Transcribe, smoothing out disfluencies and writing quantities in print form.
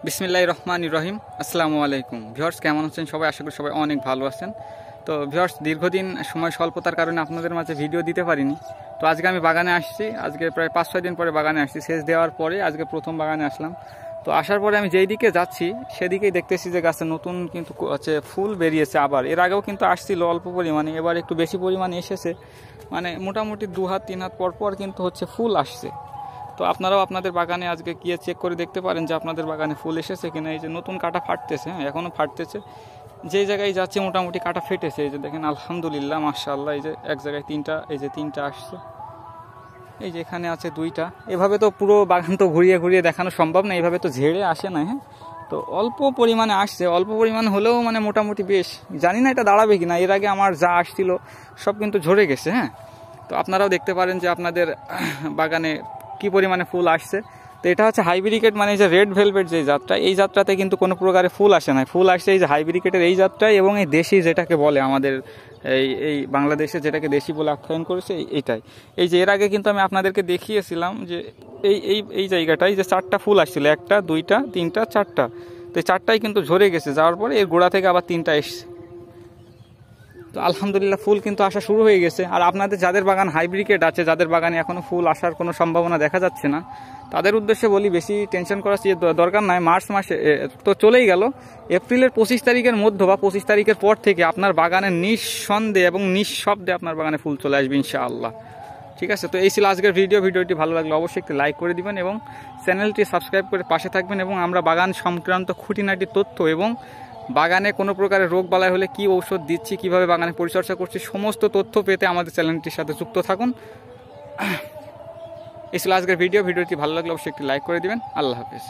বিসমিল্লাহির রহমানির রহিম। আসসালামু আলাইকুম ভিউয়ার্স, কেমন আছেন সবাই? আশা করি সবাই অনেক ভালো আছেন। তো ভিউয়ার্স, দীর্ঘদিন সময় স্বল্পতার কারণে আপনাদের মাঝে ভিডিও দিতে পারিনি। তো আজকে আমি বাগানে আসছি, আজকে প্রায় 5-6 দিন পরে বাগানে আসছি। সেচ দেওয়ার পরে আজকে প্রথম বাগানে আসলাম। তো আসার পরে আমি যেই দিকে যাচ্ছি সেদিকেই দেখতেছি যে গাছে নতুন কিন্তু হচ্ছে ফুল বেরিয়েছে। আবার এর আগেও কিন্তু আসছিল অল্প পরিমাণে, এবার একটু বেশি পরিমাণে এসেছে। মানে মোটামুটি 2 হাত 3 হাত পর পর কিন্তু হচ্ছে ফুল আসছে। তো আপনারাও আপনাদের বাগানে আজকে গিয়ে চেক করে দেখতে পারেন যে আপনাদের বাগানে ফুল এসেছে কিনা। এই যে নতুন কাটা ফাটতেছে, হ্যাঁ এখনও ফাটতেছে। যেই জায়গায় যাচ্ছে মোটামুটি কাটা ফেটেছে। এই যে দেখেন, আলহামদুলিল্লাহ মাশাআল্লাহ। এই যে এক জায়গায় 3টা, এই যে 3টা আসছে, এই যে এখানে আছে 2টা। এভাবে তো পুরো বাগান তো ঘুরিয়ে ঘুরিয়ে দেখানো সম্ভব না, এভাবে তো ঝেড়ে আসে না। হ্যাঁ, তো অল্প পরিমাণে আসছে, অল্প পরিমাণে হলেও মানে মোটামুটি বেশ। জানি না এটা দাঁড়াবে কিনা, এর আগে আমার যা আসছিল সব কিন্তু ঝরে গেছে। হ্যাঁ, তো আপনারাও দেখতে পারেন যে আপনাদের বাগানে কি পরিমাণে ফুল আসছে। তো এটা হচ্ছে হাইব্রিকেট, মানে এই যে রেড ভেলভেট যে জাতটা, এই জাতটাতে কিন্তু কোনো প্রকারে ফুল আসে না। ফুল আসছে এই যে হাইব্রিকেটের এই জাতটাই, এবং এই দেশি যেটাকে বলে আমাদের এই এই বাংলাদেশে যেটাকে দেশি বলে আখ্যায়ন করেছে এইটাই। এই যে এর আগে কিন্তু আমি আপনাদেরকে দেখিয়েছিলাম যে এই এই এই জায়গাটায় যে 4টা ফুল আসছিল, 1টা 2টা 3টা 4টা। তো এই 4টাই কিন্তু ঝরে গেছে, যাওয়ার পরে এর গোড়া থেকে আবার 3টা এসছে। তো আলহামদুলিল্লাহ ফুল কিন্তু আসা শুরু হয়ে গেছে। আর আপনাদের যাদের বাগান হাইব্রিকেট আছে, যাদের বাগানে এখনও ফুল আসার কোনো সম্ভাবনা দেখা যাচ্ছে না, তাদের উদ্দেশ্যে বলি বেশি টেনশন করার দরকার নাই। মার্চ মাসে তো চলেই গেল, এপ্রিলের 25 তারিখের মধ্যে বা 25 তারিখের পর থেকে আপনার বাগানে নিঃসন্দেহে এবং নিঃশব্দে আপনার বাগানে ফুল চলে আসবে ইনশাআল্লাহ। ঠিক আছে, তো এই ছিল আজকের ভিডিওটি ভালো লাগলে অবশ্যই একটি লাইক করে দিবেন এবং চ্যানেলটি সাবস্ক্রাইব করে পাশে থাকবেন। এবং আমরা বাগান সংক্রান্ত খুঁটিনাটি তথ্য এবং বাগানে কোনো প্রকারের রোগ বালাই হলে কি ঔষধ দিচ্ছি, কিভাবে বাগানে পরিচর্যা করছি, সমস্ত তথ্য পেতে আমাদের চ্যানেলটির সাথে যুক্ত থাকুন। এই ছিল আজকের ভিডিওটি ভালো লাগলে অবশ্যই একটি লাইক করে দিবেন। আল্লাহ হাফেজ।